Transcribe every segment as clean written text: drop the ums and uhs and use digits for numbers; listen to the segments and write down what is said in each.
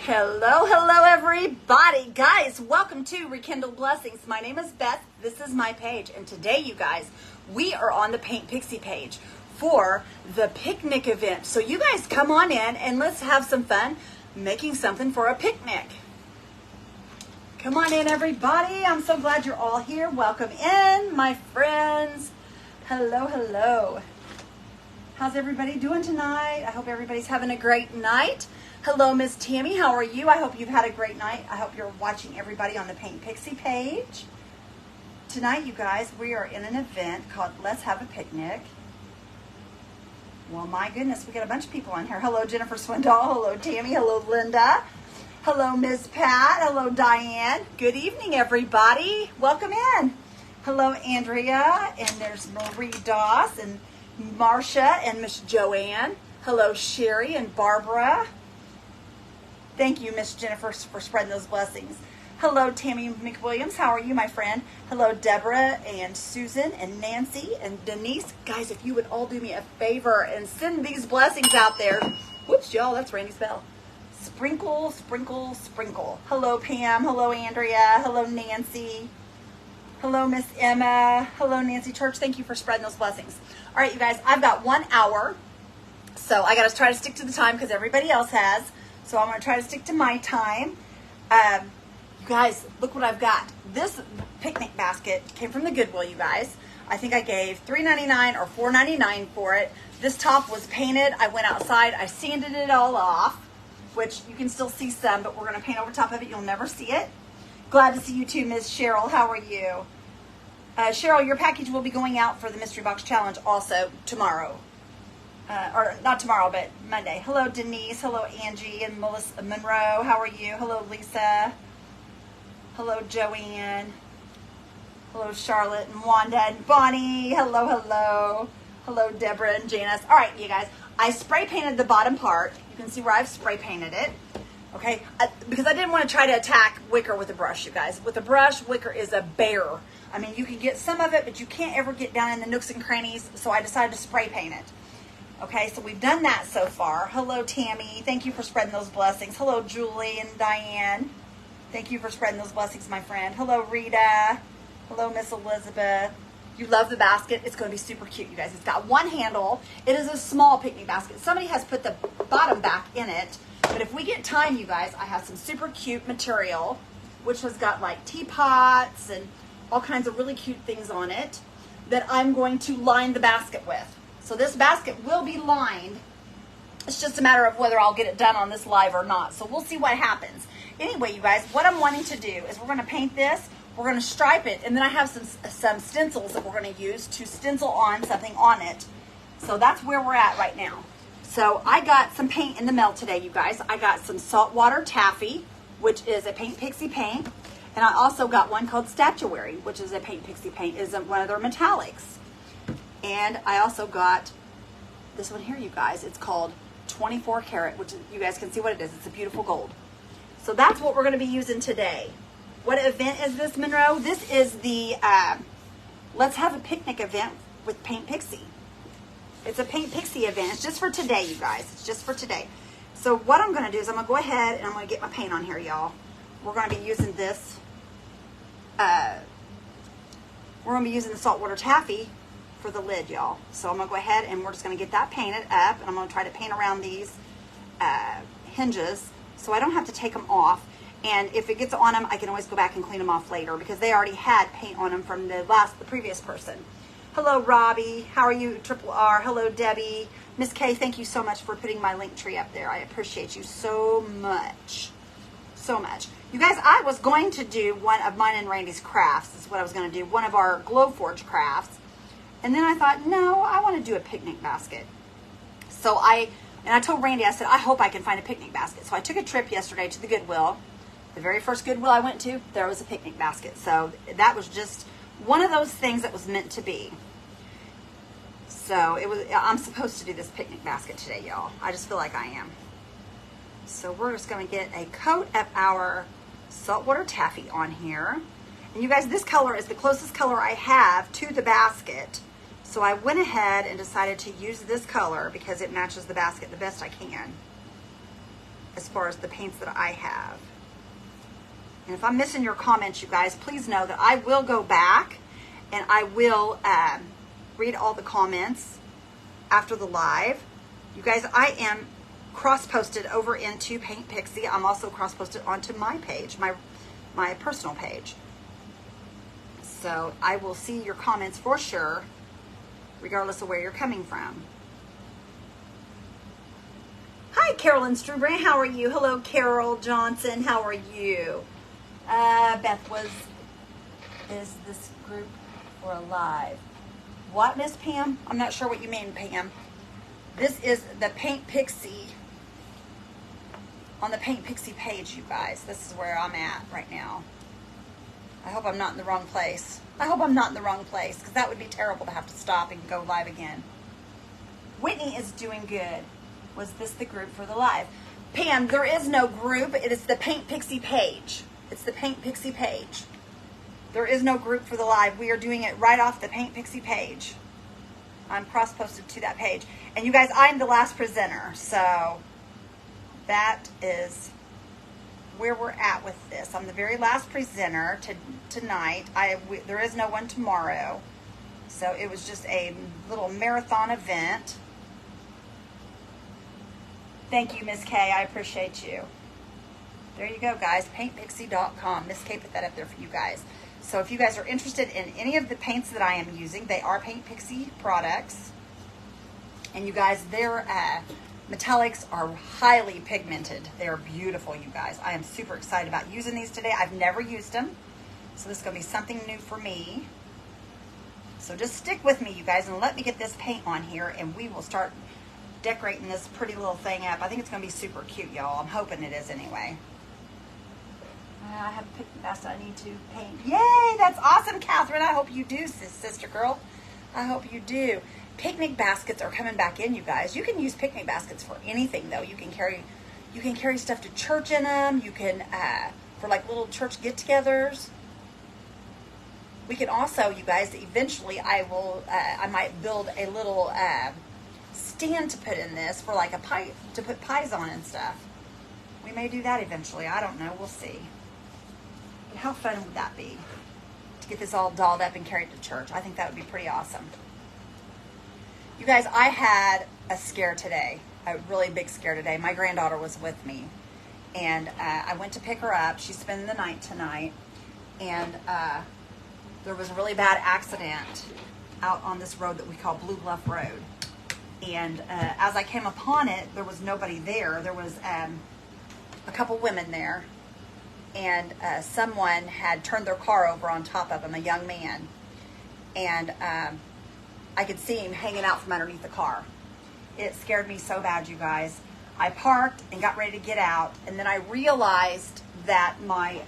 Hello, hello everybody. Guys, welcome to Rekindled Blessings. My name is Beth. This is my page. And today, you guys, we are on the Paint Pixie page for the picnic event. So you guys come on in and let's have some fun making something for a picnic. Come on in, everybody. I'm so glad you're all here. Welcome in, my friends. Hello, hello. How's everybody doing tonight? I hope everybody's having a great night. Hello, Miss Tammy. How are you? I hope you've had a great night. I hope you're watching everybody on the Paint Pixie page. Tonight, you guys, we are in an event called Let's Have a Picnic. Well, my goodness, we got a bunch of people on here. Hello, Jennifer Swindoll. Hello, Tammy. Hello, Linda. Hello, Miss Pat. Hello, Diane. Good evening, everybody. Welcome in. Hello, Andrea. And there's Marie Doss and Marcia and Miss Joanne. Hello, Sherry and Barbara. Thank you, Miss Jennifer, for spreading those blessings. Hello, Tammy McWilliams. How are you, my friend? Hello, Deborah and Susan and Nancy and Denise. Guys, if you would all do me a favor and send these blessings out there. Whoops, y'all, that's Randy's bell. Sprinkle, sprinkle, sprinkle. Hello, Pam. Hello, Andrea. Hello, Nancy. Hello, Miss Emma. Hello, Nancy Church. Thank you for spreading those blessings. All right, you guys, I've got 1 hour. So I got to try to stick to the time because everybody else has. So I'm going to try to stick to my time. You guys, look what I've got. This picnic basket came from the Goodwill, you guys. I think I gave $3.99 or $4.99 for it. This top was painted. I went outside. I sanded it all off, which you can still see some, but we're going to paint over top of it. You'll never see it. Glad to see you too, Ms. Cheryl. How are you? Cheryl, your package will be going out for the Mystery Box Challenge also tomorrow. Or not tomorrow, but Monday. Hello, Denise. Hello, Angie and Melissa Monroe. How are you? Hello, Lisa. Hello, Joanne. Hello, Charlotte and Wanda and Bonnie. Hello, hello. Hello, Deborah and Janice. All right, you guys. I spray painted the bottom part. You can see where I've spray painted it. Okay, because I didn't want to try to attack wicker with a brush, you guys. With a brush, wicker is a bear. I mean, you can get some of it, but you can't ever get down in the nooks and crannies, so I decided to spray paint it. Okay, so we've done that so far. Hello, Tammy. Thank you for spreading those blessings. Hello, Julie and Diane. Thank you for spreading those blessings, my friend. Hello, Rita. Hello, Miss Elizabeth. You love the basket. It's going to be super cute, you guys. It's got one handle. It is a small picnic basket. Somebody has put the bottom back in it. But if we get time, you guys, I have some super cute material, which has got like teapots and all kinds of really cute things on it that I'm going to line the basket with. So this basket will be lined. It's just a matter of whether I'll get it done on this live or not. So we'll see what happens. Anyway, you guys, what I'm wanting to do is we're going to paint this. We're going to stripe it. And then I have some stencils that we're going to use to stencil on something on it. So that's where we're at right now. So I got some paint in the mail today, you guys. I got some saltwater taffy, which is a Paint Pixie paint. And I also got one called Statuary, which is a Paint Pixie paint. It's one of their metallics. And I also got this one here, you guys. It's called 24 karat, which you guys can see what it is. It's a beautiful gold. So that's what we're going to be using today. What event is this, Monroe? This is the Let's Have a Picnic event with Paint Pixie. It's a Paint Pixie event. It's just for today, you guys. It's just for today. So what I'm going to do is I'm going to go ahead and I'm going to get my paint on here, y'all. We're going to be using this. We're going to be using the saltwater taffy for the lid, y'all. So I'm going to go ahead and we're just going to get that painted up. And I'm going to try to paint around these hinges so I don't have to take them off. And if it gets on them, I can always go back and clean them off later because they already had paint on them from the previous person. Hello, Robbie. How are you, Triple R? Hello, Debbie. Miss Kay, thank you so much for putting my link tree up there. I appreciate you so much. So much. You guys, I was going to do one of mine and Randy's crafts. This is what I was going to do. One of our Glowforge crafts. And then I thought, no, I want to do a picnic basket. So I told Randy, I said, I hope I can find a picnic basket. So I took a trip yesterday to the Goodwill. The very first Goodwill I went to, there was a picnic basket. So that was just one of those things that was meant to be. So I'm supposed to do this picnic basket today, y'all. I just feel like I am. So we're just going to get a coat of our saltwater taffy on here. And you guys, this color is the closest color I have to the basket. So I went ahead and decided to use this color because it matches the basket the best I can. as far as the paints that I have. And if I'm missing your comments, you guys, please know that I will go back and I will read all the comments after the live. You guys, I am cross-posted over into Paint Pixie. I'm also cross-posted onto my page, my personal page. So I will see your comments for sure, regardless of where you're coming from. Hi, Carolyn Strubrand. How are you? Hello, Carol Johnson. How are you? Beth is this group for a live? What, Miss Pam? I'm not sure what you mean, Pam. This is the Paint Pixie. On the Paint Pixie page, you guys. This is where I'm at right now. I hope I'm not in the wrong place. I hope I'm not in the wrong place, because that would be terrible to have to stop and go live again. Whitney is doing good. Was this the group for the live? Pam, there is no group. It is the Paint Pixie page. It's the Paint Pixie page. There is no group for the live. We are doing it right off the Paint Pixie page. I'm cross-posted to that page. And you guys, I'm the last presenter. So that is where we're at with this. I'm the very last presenter tonight. There is no one tomorrow. So it was just a little marathon event. Thank you, Miss K. I appreciate you. There you go, guys. PaintPixie.com. Miss K put that up there for you guys. So if you guys are interested in any of the paints that I am using, they are Paint Pixie products. And you guys, their metallics are highly pigmented. They are beautiful, you guys. I am super excited about using these today. I've never used them. So this is going to be something new for me. So just stick with me, you guys, and let me get this paint on here, and we will start decorating this pretty little thing up. I think it's going to be super cute, y'all. I'm hoping it is anyway. I have a picnic basket I need to paint. Yay, that's awesome, Catherine. I hope you do, sister girl. I hope you do. Picnic baskets are coming back in, you guys. You can use picnic baskets for anything, though. You can carry stuff to church in them. You can, for like little church get-togethers. We can also, you guys, eventually I might build a little stand to put in this for like a pie, to put pies on and stuff. We may do that eventually. I don't know. We'll see. But how fun would that be to get this all dolled up and carried to church? I think that would be pretty awesome. You guys, I had a scare today, a really big scare today. My granddaughter was with me, and I went to pick her up. She's spending the night tonight, and there was a really bad accident out on this road that we call Blue Bluff Road. And as I came upon it, there was nobody there. There was a couple women there, and someone had turned their car over on top of him, a young man. And I could see him hanging out from underneath the car. It scared me so bad, you guys. I parked and got ready to get out, and then I realized that my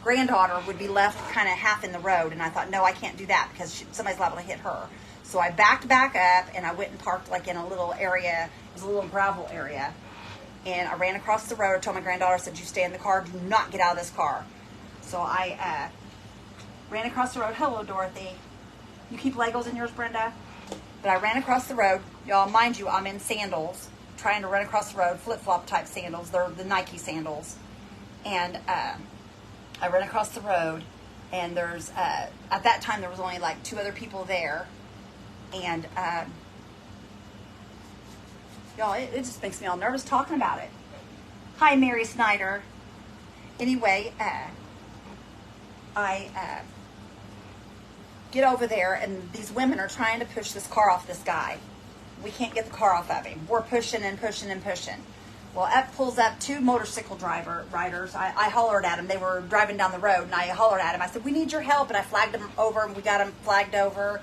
granddaughter would be left kind of half in the road, and I thought, no, I can't do that because somebody's liable to hit her. So I backed back up, and I went and parked like in a little area. It was a little gravel area. And I ran across the road. I told my granddaughter, I said, you stay in the car. Do not get out of this car. So I ran across the road. Hello, Dorothy. You keep Legos in yours, Brenda? But I ran across the road. Y'all, mind you, I'm in sandals, trying to run across the road, flip-flop type sandals. They're the Nike sandals. And I ran across the road, and there's, at that time, there was only like 2 other people there. And, y'all, it just makes me all nervous talking about it. Hi, Mary Snyder. Anyway, I get over there, and these women are trying to push this car off this guy. We can't get the car off of him. We're pushing and pushing and pushing. Well, up pulls up 2 motorcycle riders. I hollered at them. They were driving down the road, and I hollered at them. I said, we need your help, and I flagged them over, and we got them flagged over.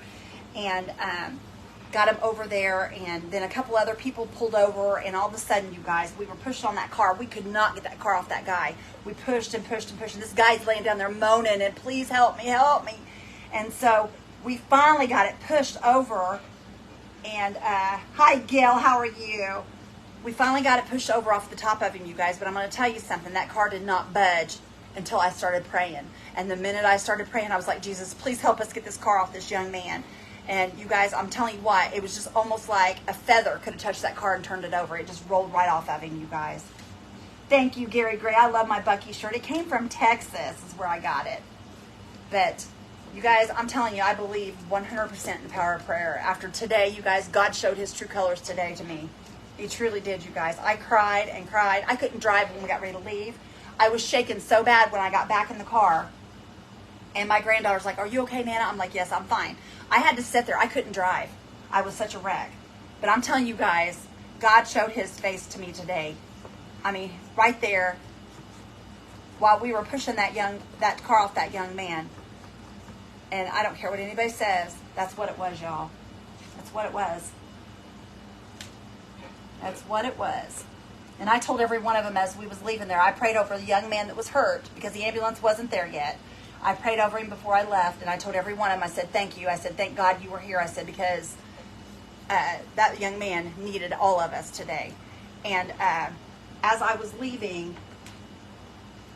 And got him over there, and then a couple other people pulled over, and all of a sudden, you guys, we were pushed on that car. We could not get that car off that guy. We pushed and pushed and pushed, and this guy's laying down there moaning, and please help me, help me. And so we finally got it pushed over, and hi, Gail, how are you? We finally got it pushed over off the top of him, you guys, but I'm going to tell you something. That car did not budge until I started praying. And the minute I started praying, I was like, Jesus, please help us get this car off this young man. And you guys, I'm telling you what, it was just almost like a feather could have touched that car and turned it over. It just rolled right off of him, you guys. Thank you, Gary Gray. I love my Bucky shirt. It came from Texas is where I got it. But you guys, I'm telling you, I believe 100% in the power of prayer. After today, you guys, God showed his true colors today to me. He truly did, you guys. I cried and cried. I couldn't drive when we got ready to leave. I was shaking so bad when I got back in the car. And my granddaughter's like, are you okay, Nana? I'm like, yes, I'm fine. I had to sit there. I couldn't drive. I was such a wreck. But I'm telling you guys, God showed his face to me today. I mean, right there, while we were pushing that car off that young man. And I don't care what anybody says. That's what it was, y'all. That's what it was. That's what it was. And I told every one of them as we was leaving there, I prayed over the young man that was hurt because the ambulance wasn't there yet. I prayed over him before I left, and I told every one of them, I said, thank you. I said, thank God you were here. I said, because that young man needed all of us today. And as I was leaving,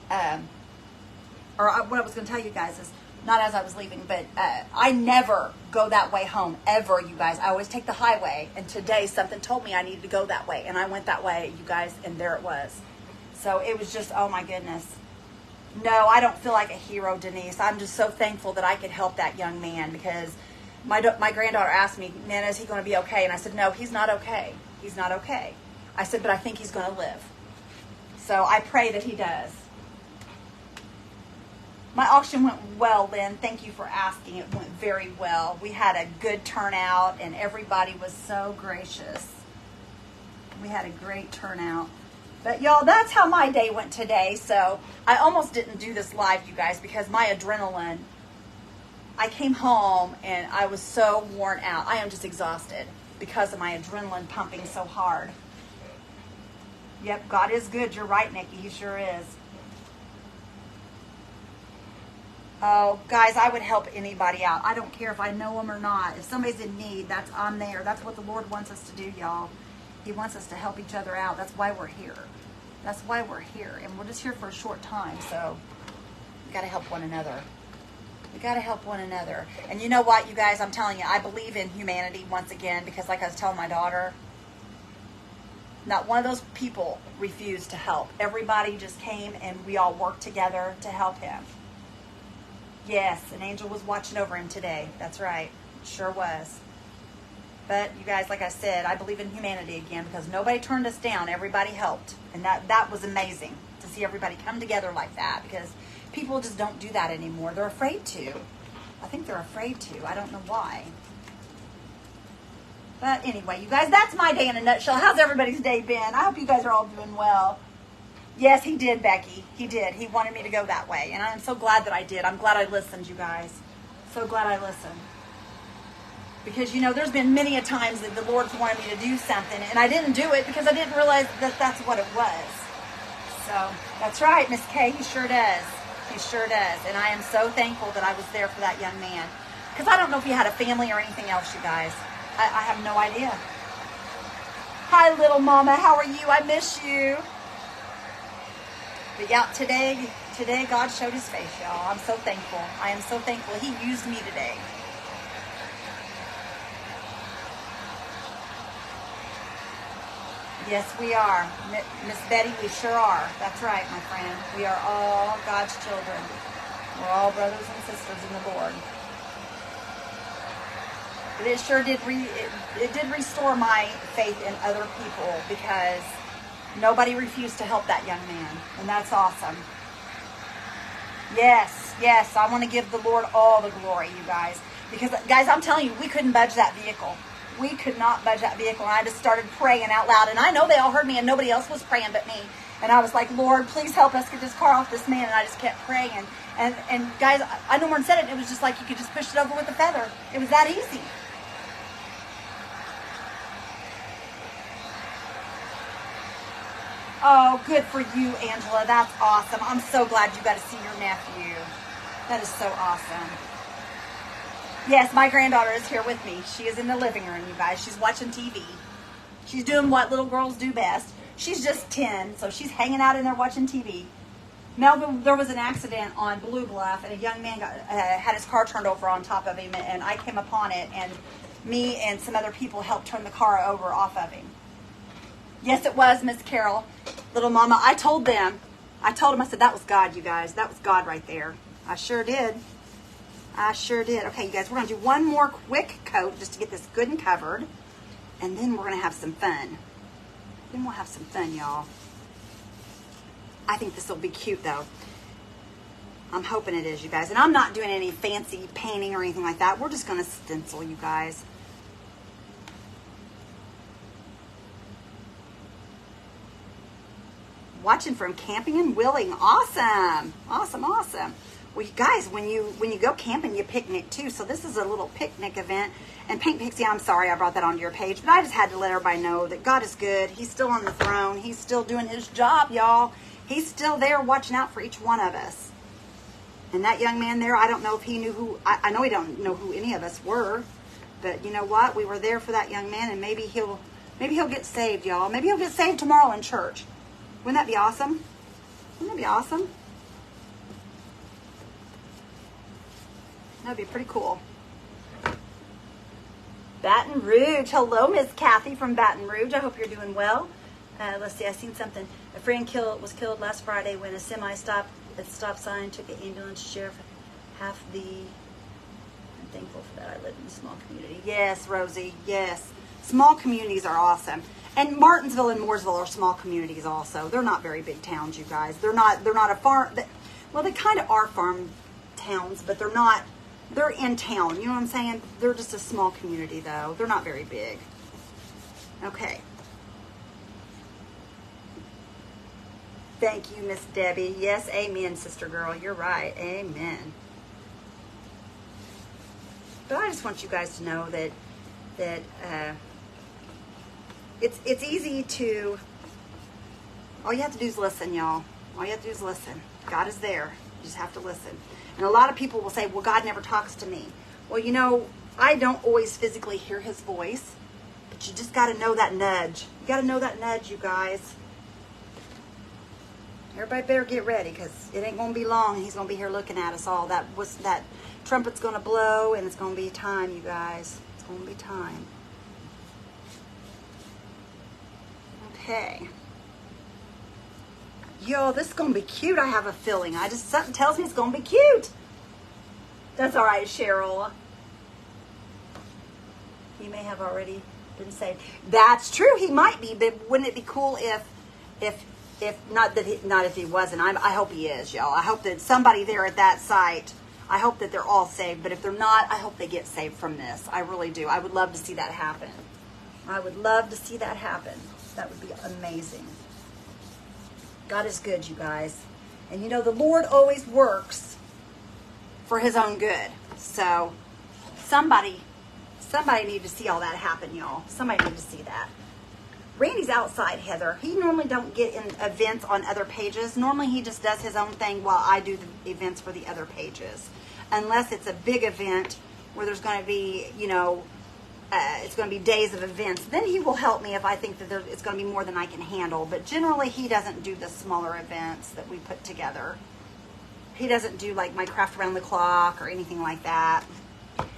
what I was going to tell you guys is, not as I was leaving, but I never go that way home, ever, you guys. I always take the highway, and today something told me I needed to go that way, and I went that way, you guys, and there it was. So it was just, oh my goodness. No, I don't feel like a hero, Denise. I'm just so thankful that I could help that young man because my granddaughter asked me, Nana, is he going to be okay? And I said, no, he's not okay. He's not okay. I said, but I think he's going to live. So I pray that he does. My auction went well, Lynn. Thank you for asking. It went very well. We had a good turnout, and everybody was so gracious. We had a great turnout. But, y'all, that's how my day went today. So I almost didn't do this live, you guys, because my adrenaline, I came home, and I was so worn out. I am just exhausted because of my adrenaline pumping so hard. Yep, God is good. You're right, Nikki. He sure is. Oh, guys, I would help anybody out. I don't care if I know them or not. If somebody's in need, I'm there. That's what the Lord wants us to do, y'all. He wants us to help each other out. That's why we're here. That's why we're here. And we're just here for a short time, so we got to help one another. We got to help one another. And you know what, you guys, I'm telling you, I believe in humanity once again because like I was telling my daughter, not one of those people refused to help. Everybody just came and we all worked together to help him. Yes, an angel was watching over him today. That's right. It sure was. But you guys, like I said, I believe in humanity again because nobody turned us down. Everybody helped. And that was amazing to see everybody come together like that because people just don't do that anymore. They're afraid to. I think they're afraid to. I don't know why. But anyway, you guys, that's my day in a nutshell. How's everybody's day been? I hope you guys are all doing well. Yes, he did, Becky. He did. He wanted me to go that way. And I'm so glad that I did. I'm glad I listened, you guys. So glad I listened. Because, you know, there's been many a times that the Lord's wanted me to do something. And I didn't do it because I didn't realize that that's what it was. So, that's right, Miss Kay. He sure does. He sure does. And I am so thankful that I was there for that young man. Because I don't know if he had a family or anything else, you guys. I have no idea. Hi, little mama. How are you? I miss you. But yeah, today God showed his face, y'all. I'm so thankful. I am so thankful. He used me today. Yes, we are. Miss Betty, we sure are. That's right, my friend. We are all God's children. We're all brothers and sisters in the Lord. But it sure did it did restore my faith in other people because nobody refused to help that young man. And that's awesome. Yes, yes, I want to give the Lord all the glory, you guys. Because, guys, I'm telling you, we couldn't budge that vehicle. We could not budge that vehicle. And I just started praying out loud. And I know they all heard me and nobody else was praying but me. And I was like, Lord, please help us get this car off this man. And I just kept praying. And guys, I no more than said it. It was just like you could just push it over with a feather. It was that easy. Oh, good for you, Angela. That's awesome. I'm so glad you got to see your nephew. That is so awesome. Yes, my granddaughter is here with me. She is in the living room, you guys. She's watching TV. She's doing what little girls do best. She's just 10, so she's hanging out in there watching TV. Melvin, there was an accident on Blue Bluff, and a young man had his car turned over on top of him, and I came upon it, and me and some other people helped turn the car over off of him. Yes, it was, Miss Carol. Little Mama, I told them, I said, that was God, you guys. That was God right there. I sure did. I sure did. Okay, you guys, we're going to do one more quick coat just to get this good and covered. And then we're going to have some fun. Then we'll have some fun, y'all. I think this will be cute, though. I'm hoping it is, you guys. And I'm not doing any fancy painting or anything like that. We're just going to stencil, you guys. Watching from camping in Wheeling. Awesome. Awesome, awesome. Well, you guys, when you go camping, you picnic too. So this is a little picnic event. And Pink Pixie, I'm sorry I brought that onto your page, but I just had to let everybody know that God is good. He's still on the throne. He's still doing his job, y'all. He's still there watching out for each one of us. And that young man there, I don't know if he knew who, I know he don't know who any of us were, but you know what? We were there for that young man, and maybe he'll get saved, y'all. Maybe he'll get saved tomorrow in church. Wouldn't that be awesome? Wouldn't that be awesome? That'd be pretty cool. Baton Rouge. Hello, Miss Kathy from Baton Rouge. I hope you're doing well. Let's see. I seen something. A friend was killed last Friday when a semi stopped at the stop sign, took an ambulance. Sheriff, I'm thankful for that. I live in a small community. Yes, Rosie. Yes. Small communities are awesome. And Martinsville and Mooresville are small communities also. They're not very big towns, you guys. They're not a farm. Well, they kind of are farm towns, but they're not. They're in town. You know what I'm saying? They're just a small community, though. They're not very big. Okay. Thank you, Miss Debbie. Yes, amen, sister girl. You're right. Amen. But I just want you guys to know that it's easy to. All you have to do is listen, y'all. All you have to do is listen. God is there. You just have to listen. And a lot of people will say, well, God never talks to me. Well, you know, I don't always physically hear his voice, but you just got to know that nudge. You got to know that nudge, you guys. Everybody better get ready, because it ain't going to be long. He's going to be here looking at us all. That trumpet's going to blow, and it's going to be time, you guys. It's going to be time. Okay. Yo, this is going to be cute, I have a feeling. Something tells me it's going to be cute. That's all right, Cheryl. He may have already been saved. That's true, he might be, but wouldn't it be cool if not if he wasn't. I hope he is, y'all. I hope that somebody there at that site, I hope that they're all saved, but if they're not, I hope they get saved from this. I really do. I would love to see that happen. I would love to see that happen. That would be amazing. God is good, you guys. And you know, the Lord always works for his own good. So somebody need to see all that happen, y'all. Somebody need to see that. Randy's outside, Heather. He normally don't get in events on other pages. Normally he just does his own thing while I do the events for the other pages. Unless it's a big event where there's going to be, you know, it's going to be days of events. Then he will help me if I think that it's going to be more than I can handle. But generally, he doesn't do the smaller events that we put together. He doesn't do like my craft around the clock or anything like that.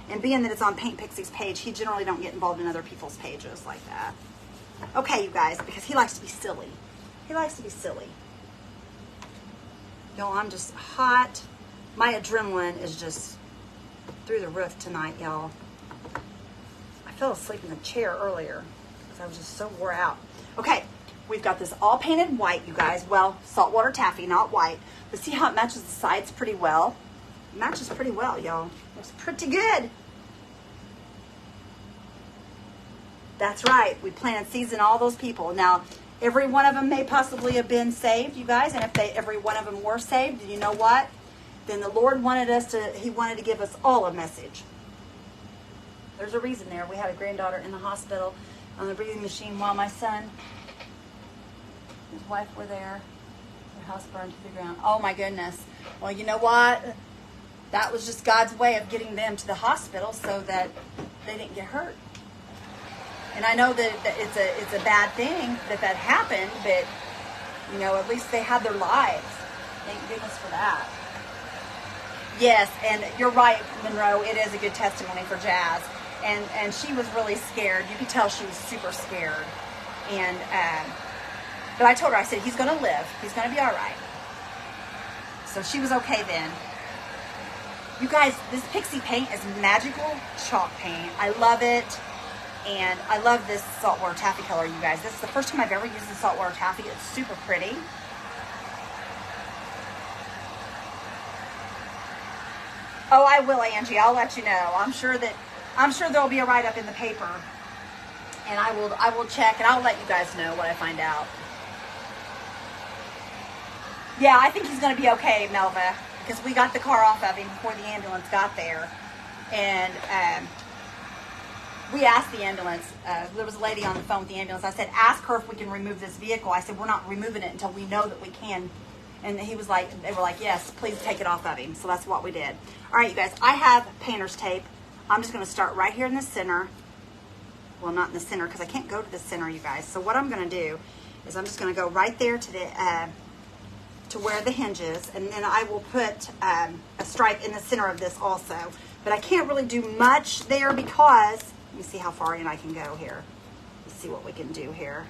And being that it's on Paint Pixie's page, he generally don't get involved in other people's pages like that. Okay, you guys, because he likes to be silly. He likes to be silly. Y'all, I'm just hot. My adrenaline is just through the roof tonight, y'all. I fell asleep in the chair earlier because I was just so wore out. Okay, we've got this all painted white, you guys. Well, saltwater taffy, not white. But see how it matches the sides pretty well? It matches pretty well, y'all. Looks pretty good. That's right. We planted seeds in all those people. Now, every one of them may possibly have been saved, you guys. And if every one of them were saved, you know what? Then the Lord wanted He wanted to give us all a message. There's a reason there. We had a granddaughter in the hospital on the breathing machine while my son, his wife were there. Their house burned to the ground. Oh my goodness. Well, you know what? That was just God's way of getting them to the hospital so that they didn't get hurt. And I know that it's a bad thing that happened, but you know, at least they had their lives. Thank goodness for that. Yes, and you're right, Monroe. It is a good testimony for Jazz. And she was really scared. You could tell she was super scared. And But I told her, I said, he's going to live. He's going to be all right. So she was okay then. You guys, this Pixie paint is magical chalk paint. I love it. And I love this saltwater taffy color, you guys. This is the first time I've ever used the saltwater taffy. It's super pretty. Oh, I will, Angie. I'll let you know. I'm sure there'll be a write-up in the paper. And I will check, and I'll let you guys know what I find out. Yeah, I think he's going to be okay, Melva, because we got the car off of him before the ambulance got there. And we asked the ambulance, there was a lady on the phone with the ambulance. I said, ask her if we can remove this vehicle. I said, we're not removing it until we know that we can. And they were like, yes, please take it off of him. So that's what we did. All right, you guys, I have painter's tape. I'm just going to start right here in the center. Well, not in the center because I can't go to the center, you guys. So what I'm going to do is I'm just going to go right there to the to where the hinge is, and then I will put a stripe in the center of this also. But I can't really do much there because, let me see how far in I can go here. Let's see what we can do here.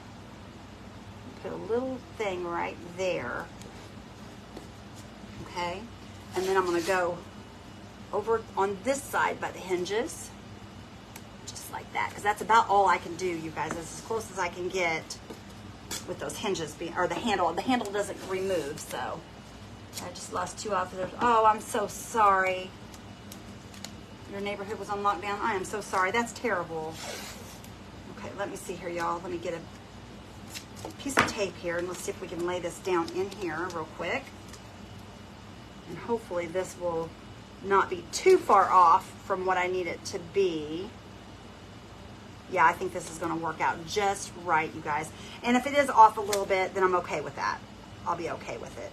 Put a little thing right there. Okay, and then I'm going to go over on this side by the hinges, just like that, because that's about all I can do, you guys. That's as close as I can get with those hinges being, or the handle. The handle doesn't remove, so I just lost 2 officers. Oh, I'm so sorry. Your neighborhood was on lockdown. I am so sorry. That's terrible. Okay, let me see here, y'all. Let me get a piece of tape here, and let's see if we can lay this down in here real quick. And hopefully this will not be too far off from what I need it to be. Yeah, I think this is going to work out just right, you guys. And if it is off a little bit, then I'm okay with that. I'll be okay with it.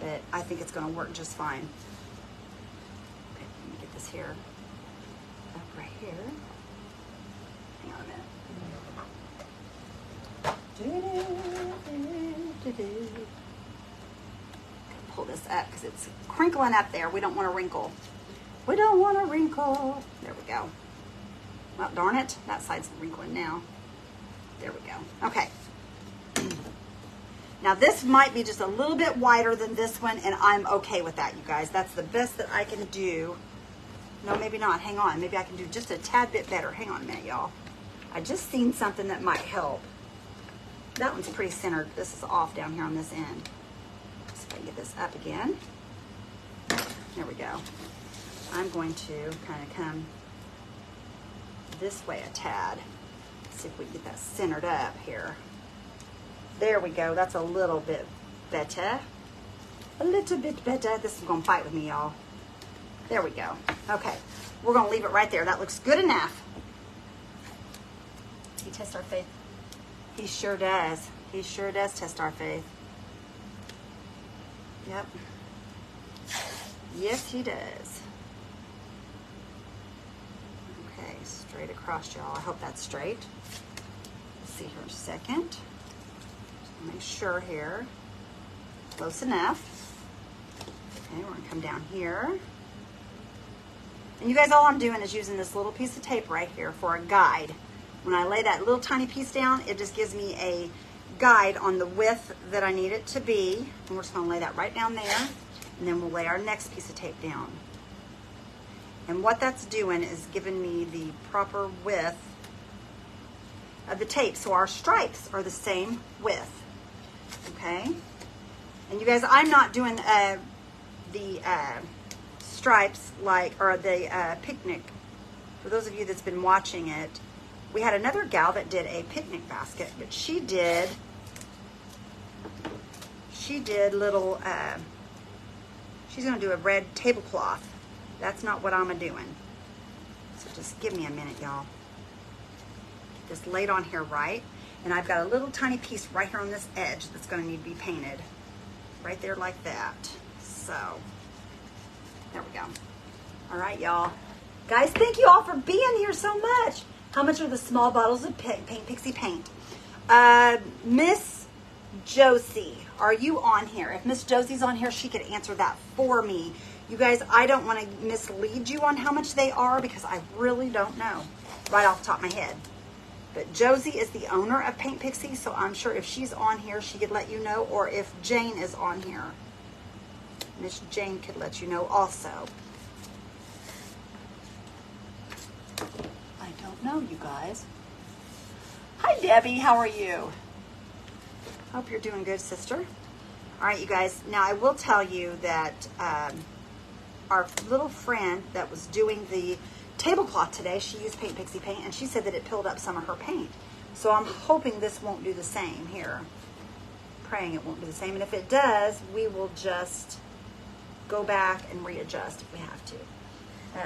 But I think it's going to work just fine. Okay, let me get this here. Up right here. Hang on a minute. Pull this up because it's crinkling up there. We don't want to wrinkle. We don't want to wrinkle. There we go. Well, darn it. That side's wrinkling now. There we go. Okay. Now this might be just a little bit wider than this one, and I'm okay with that, you guys. That's the best that I can do. No, maybe not. Hang on. Maybe I can do just a tad bit better. Hang on a minute, y'all. I just seen something that might help. That one's pretty centered. This is off down here on this end. So if I can get this up again. There we go. I'm going to kind of come this way a tad. See if we can get that centered up here. There we go. That's a little bit better. A little bit better. This is going to fight with me, y'all. There we go. Okay. We're going to leave it right there. That looks good enough. He tests our faith. He sure does. He sure does test our faith. Yep. Yes, he does. Okay, straight across, y'all. I hope that's straight. Let's see here in a second. Just make sure here. Close enough. Okay, we're going to come down here. And you guys, all I'm doing is using this little piece of tape right here for a guide. When I lay that little tiny piece down, it just gives me a guide on the width that I need it to be. And we're just going to lay that right down there. And then we'll lay our next piece of tape down. And what that's doing is giving me the proper width of the tape. So our stripes are the same width. Okay? And you guys, I'm not doing the stripes like, or the picnic. For those of you that's been watching it, we had another gal that did a picnic basket, but she did little, she's going to do a red tablecloth. That's not what I'm doing. So just give me a minute, y'all. Get this laid on here right. And I've got a little tiny piece right here on this edge that's going to need to be painted. Right there like that. So, there we go. All right, y'all. Guys, thank you all for being here so much. How much are the small bottles of paint, Pixie paint? Miss Josie, are you on here? If Miss Josie's on here, she could answer that for me. You guys, I don't want to mislead you on how much they are because I really don't know right off the top of my head. But Josie is the owner of Paint Pixie, so I'm sure if she's on here, she could let you know, or if Jane is on here, Miss Jane could let you know also. I don't know, you guys. Hi, Debbie. How are you? Hope you're doing good, sister. All right, you guys. Now, I will tell you that our little friend that was doing the tablecloth today, she used Paint Pixie paint, and she said that it peeled up some of her paint. So I'm hoping this won't do the same here. Praying it won't do the same. And if it does, we will just go back and readjust if we have to.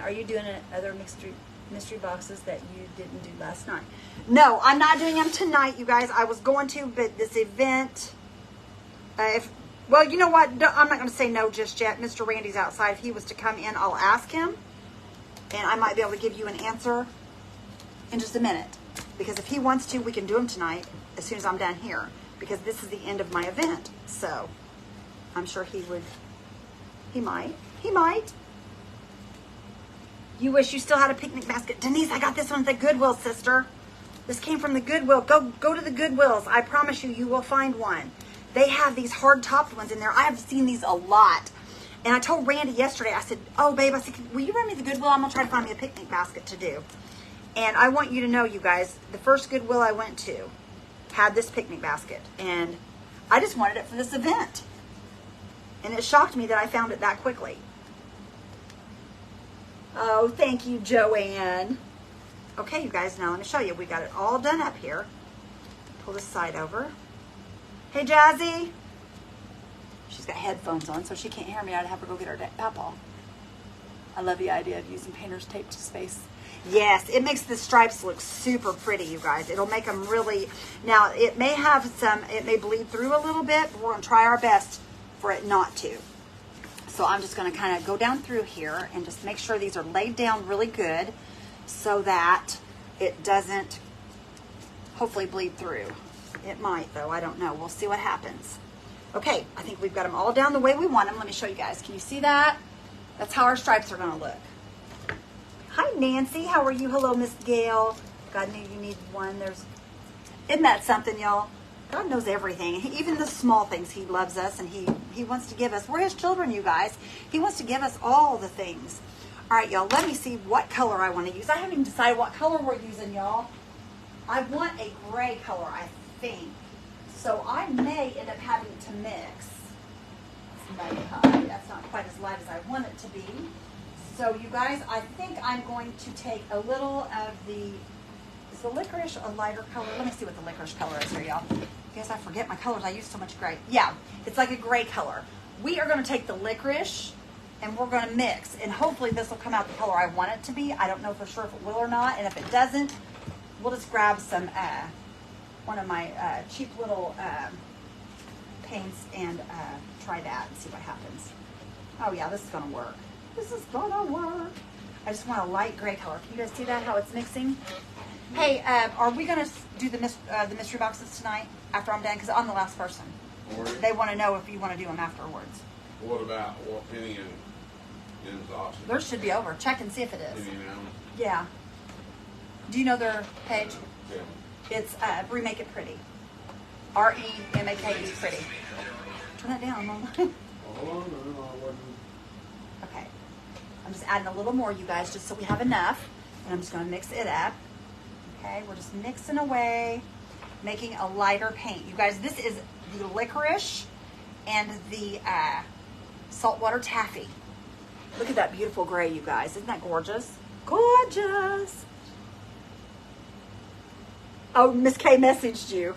Are you doing other mystery boxes that you didn't do last night? No, I'm not doing them tonight, you guys. I was going to, but this event, well, you know what? I'm not going to say no just yet. Mr. Randy's outside. If he was to come in, I'll ask him, and I might be able to give you an answer in just a minute. Because if he wants to, we can do them tonight as soon as I'm done here, because this is the end of my event. So I'm sure he would. He might. You wish you still had a picnic basket. Denise, I got this one at the Goodwill, sister. This came from the Goodwill. Go to the Goodwills. I promise you, you will find one. They have these hard-topped ones in there. I have seen these a lot. And I told Randy yesterday, I said, oh, babe, I said, will you run me the Goodwill? I'm going to try to find me a picnic basket to do. And I want you to know, you guys, the first Goodwill I went to had this picnic basket. And I just wanted it for this event. And it shocked me that I found it that quickly. Oh, thank you, Joanne. Okay, you guys, now let me show you. We got it all done up here. Pull this side over. Hey, Jazzy. She's got headphones on, so she can't hear me. I'd have her go get her apple. I love the idea of using painter's tape to space. Yes, it makes the stripes look super pretty, you guys. It'll make them really... Now, it may have some... It may bleed through a little bit, but we're going to try our best for it not to. So I'm just going to kind of go down through here and just make sure these are laid down really good so that it doesn't hopefully bleed through. It might, though. I don't know. We'll see what happens. Okay, I think we've got them all down the way we want them. Let me show you guys. Can you see that? That's how our stripes are going to look. Hi, Nancy. How are you? Hello, Miss Gail. God knew you needed one. Isn't that something, y'all? God knows everything. Even the small things. He loves us, and he wants to give us. We're his children, you guys. He wants to give us all the things. All right, y'all. Let me see what color I want to use. I haven't even decided what color we're using, y'all. I want a gray color, I think. So I may end up having to mix. It's mighty high. That's not quite as light as I want it to be. So, you guys, I think I'm going to take a little of the... Is the licorice a lighter color? Let me see what the licorice color is here, y'all. Guess I forget my colors. I use so much gray. Yeah, it's like a gray color. We are going to take the licorice and we're going to mix. And hopefully this will come out the color I want it to be. I don't know for sure if it will or not. And if it doesn't, we'll just grab some, one of my cheap little paints and try that and see what happens. Oh yeah, this is going to work. This is going to work. I just want a light gray color. Can you guys see that, how it's mixing? Hey, are we going to do the mystery boxes tonight after I'm done? Because I'm the last person. They want to know if you want to do them afterwards. What about Penny and Austin? Theirs should be over. Check and see if it is. Penny and Allen? Yeah. Do you know their page? Yeah. It's Remake It Pretty. REMAKE Pretty. Turn that down, Mama. Oh, no, I wasn't. Okay. I'm just adding a little more, you guys, just so we have enough. And I'm just going to mix it up. Okay, we're just mixing away, making a lighter paint. You guys, this is the licorice and the saltwater taffy. Look at that beautiful gray, you guys. Isn't that gorgeous? Gorgeous. Oh, Miss K messaged you.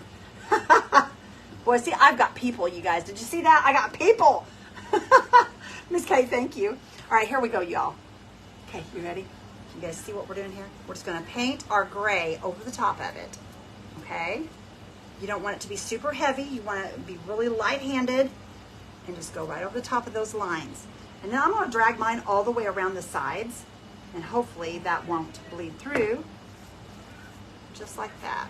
Boy, see, I've got people, you guys. Did you see that? I got people. Miss K, thank you. All right, here we go, y'all. Okay, you ready? You guys see what we're doing here? We're just going to paint our gray over the top of it. Okay? You don't want it to be super heavy. You want it to be really light-handed. And just go right over the top of those lines. And then I'm going to drag mine all the way around the sides. And hopefully that won't bleed through. Just like that.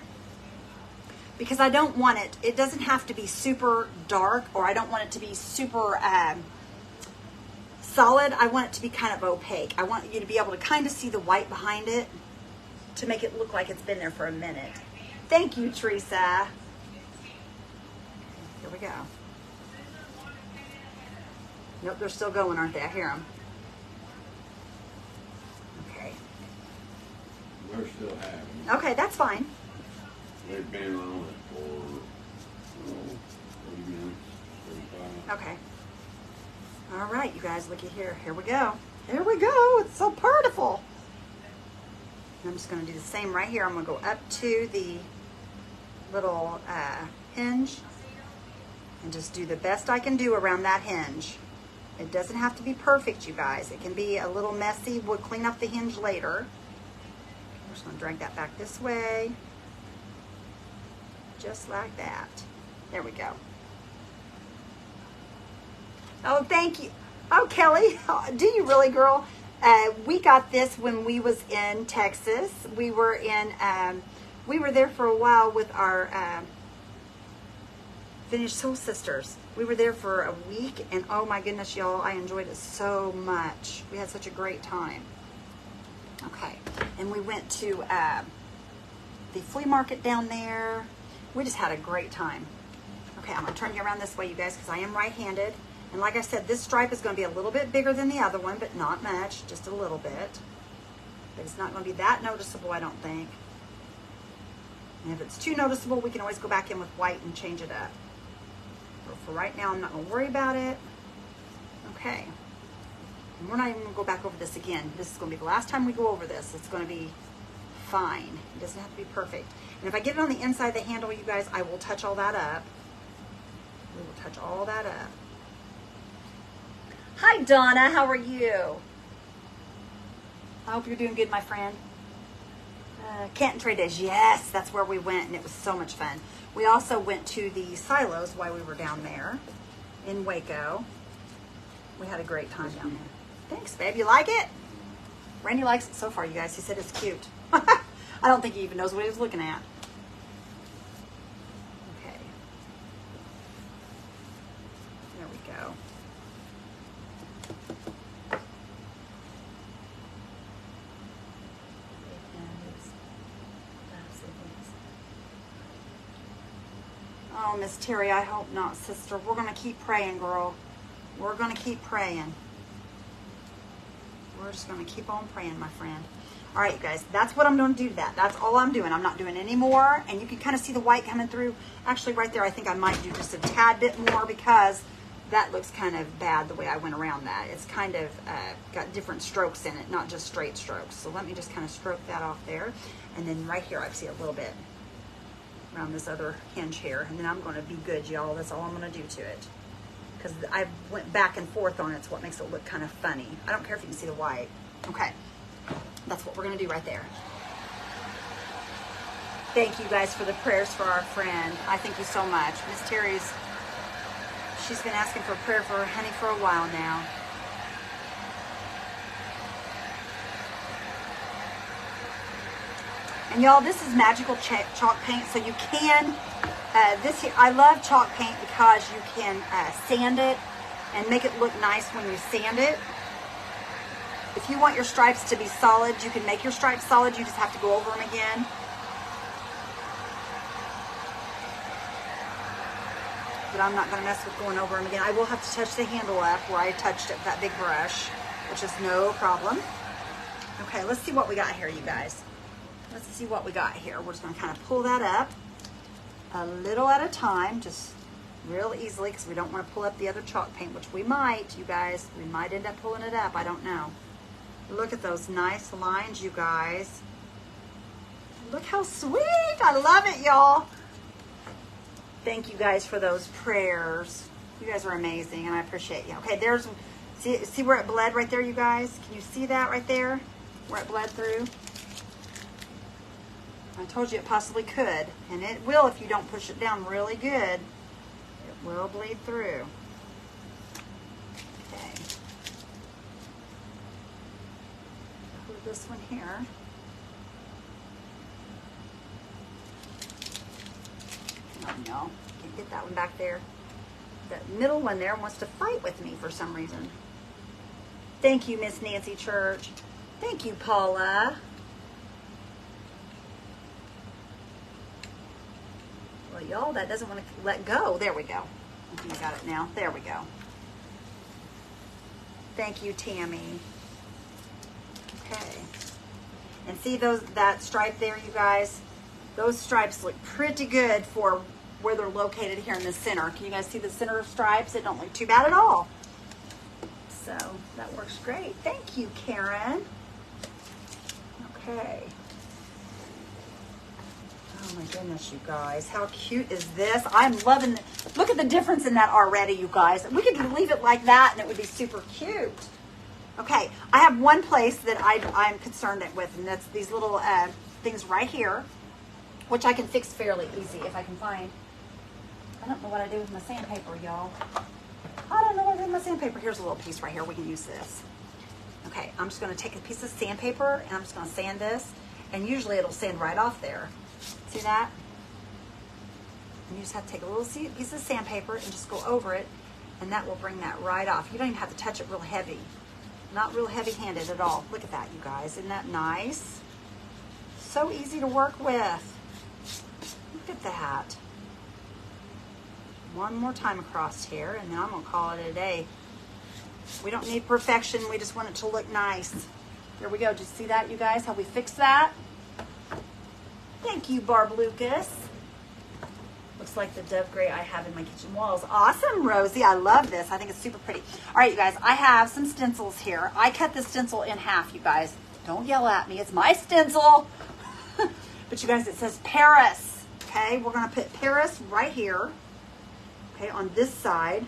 Because I don't want it, it doesn't have to be super dark, or I don't want it to be super solid. I want it to be kind of opaque. I want you to be able to kind of see the white behind it to make it look like it's been there for a minute. Thank you, Teresa. Here we go. Nope, they're still going, aren't they? I hear them. Okay. We're still having. Okay, that's fine. They've been on it for 30 minutes, 35. Okay. All right, you guys, looky here. Here we go. Here we go. It's so beautiful. I'm just going to do the same right here. I'm going to go up to the little hinge and just do the best I can do around that hinge. It doesn't have to be perfect, you guys. It can be a little messy. We'll clean up the hinge later. I'm just going to drag that back this way. Just like that. There we go. Oh, thank you. Oh, Kelly, do you really, girl? We got this when we was in Texas. We were there for a while with our Vintage Soul Sisters. We were there for a week, and oh my goodness, y'all, I enjoyed it so much. We had such a great time. Okay, and we went to the flea market down there. We just had a great time. Okay, I'm gonna turn you around this way, you guys, because I am right-handed. And like I said, this stripe is going to be a little bit bigger than the other one, but not much, just a little bit. But it's not going to be that noticeable, I don't think. And if it's too noticeable, we can always go back in with white and change it up. But for right now, I'm not going to worry about it. Okay. And we're not even going to go back over this again. This is going to be the last time we go over this. It's going to be fine. It doesn't have to be perfect. And if I get it on the inside of the handle, you guys, I will touch all that up. We will touch all that up. Hi, Donna. How are you? I hope you're doing good, my friend. Canton Trade Days. Yes, that's where we went, and it was so much fun. We also went to the silos while we were down there in Waco. We had a great time down there. Thanks, babe. You like it? Randy likes it so far, you guys. He said it's cute. I don't think he even knows what he was looking at. Okay. There we go. Oh, Miss Terry, I hope not, sister. We're going to keep praying, girl. We're going to keep praying. We're just going to keep on praying, my friend. All right, you guys, that's what I'm going to do to that. That's all I'm doing. I'm not doing any more. And you can kind of see the white coming through. Actually, right there, I think I might do just a tad bit more because that looks kind of bad the way I went around that. It's kind of got different strokes in it, not just straight strokes. So let me just kind of stroke that off there. And then right here, I see a little bit around this other hinge here, and then I'm going to be good, y'all. That's all I'm going to do to it, because I went back and forth on it. It's what makes it look kind of funny. I don't care if you can see the white. Okay, that's what we're going to do right there. Thank you guys for the prayers for our friend. I thank you so much. Miss Terry's, she's been asking for a prayer for her honey for a while now. And y'all, this is magical chalk paint, so you can, this here, I love chalk paint because you can sand it and make it look nice when you sand it. If you want your stripes to be solid, you can make your stripes solid, you just have to go over them again. But I'm not going to mess with going over them again. I will have to touch the handle up where I touched it with that big brush, which is no problem. Okay, let's see what we got here, you guys. Let's see what we got here. We're just going to kind of pull that up a little at a time, just real easily, because we don't want to pull up the other chalk paint, which we might, you guys. We might end up pulling it up. I don't know. Look at those nice lines, you guys. Look how sweet. I love it, y'all. Thank you guys for those prayers. You guys are amazing, and I appreciate you. Okay, there's, see where it bled right there, you guys? Can you see that right there? Where it bled through? I told you it possibly could, and it will if you don't push it down really good. It will bleed through. Okay. Put this one here. Oh no, can't get that one back there. That middle one there wants to fight with me for some reason. Thank you, Miss Nancy Church. Thank you, Paula. Well, y'all, that doesn't want to let go. There we go. I think I got it now. There we go. Thank you, Tammy. Okay. And see that stripe there, you guys? Those stripes look pretty good for where they're located here in the center. Can you guys see the center stripes? They don't look too bad at all. So that works great. Thank you, Karen. Okay. Oh my goodness, you guys. How cute is this? I'm loving it. Look at the difference in that already, you guys. We could leave it like that and it would be super cute. Okay, I have one place that I'm concerned with, and that's these little things right here, which I can fix fairly easy if I can find. I don't know what I do with my sandpaper, y'all. I don't know what I do with my sandpaper. Here's a little piece right here. We can use this. Okay, I'm just going to take a piece of sandpaper, and I'm just going to sand this, and usually it'll sand right off there. See that? And you just have to take a little piece of sandpaper and just go over it, and that will bring that right off. You don't even have to touch it real heavy. Not real heavy-handed at all. Look at that, you guys. Isn't that nice? So easy to work with. Look at that. One more time across here, and then I'm going to call it a day. We don't need perfection. We just want it to look nice. There we go. Did you see that, you guys? How we fixed that? Thank you, Barb Lucas. Looks like the dove gray I have in my kitchen walls. Awesome, Rosie. I love this. I think it's super pretty. All right, you guys, I have some stencils here. I cut this stencil in half, you guys. Don't yell at me. It's my stencil. But you guys, it says Paris. Okay, we're going to put Paris right here. Okay, on this side.